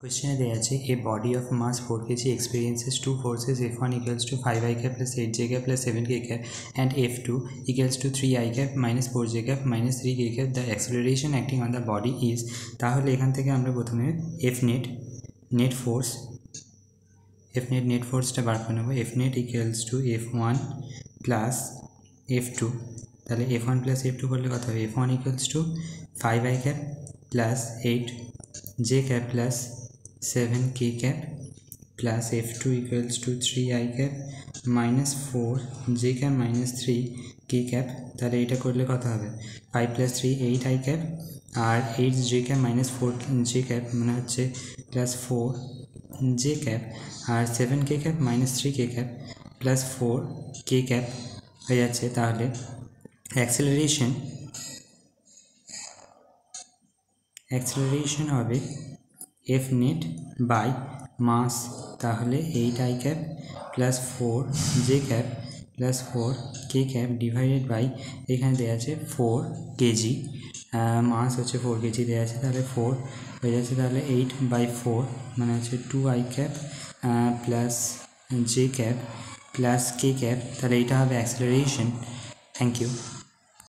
Question দেয়া আছে a body of mass 4 kg experiences two forces F1 equals to 5i cap plus 8j cap plus 7k cap and F2 equals to 3i cap minus 4j cap minus 3k cap. The acceleration acting on the body is, তাহলে এখান থেকে আমরা প্রথমে net forceটা বার করে নেব। Fnet equals to F1 plus F2, তাহলে F1 plus F2 করলে কত হবে? F1 equals to 5i cap plus 8j cap plus 7k cap plus F2 equals to 3i cap minus 4j cap minus 3k cap, তাহলে এটা করলে কত হবে? 5 plus 3 8i cap আর 8j cap minus 4j cap মানে হচ্ছে plus 4j cap আর 7k cap minus 3k cap plus 4k cap হয়ে যাচ্ছে। তাহলে acceleration হবে Fnet by mass, তাহলে 8i cap plus 4j cap plus 4k cap divided by এখানে দেওয়া আছে 4 kg, মাস হচ্ছে 4 kg দেওয়া আছে, তাহলে 4 হয়ে যাচ্ছে, তাহলে 8/4 মানে হচ্ছে 2i cap plus j cap plus k cap, তাহলে এটা হবে অ্যাক্সেলারেশন। Thank you.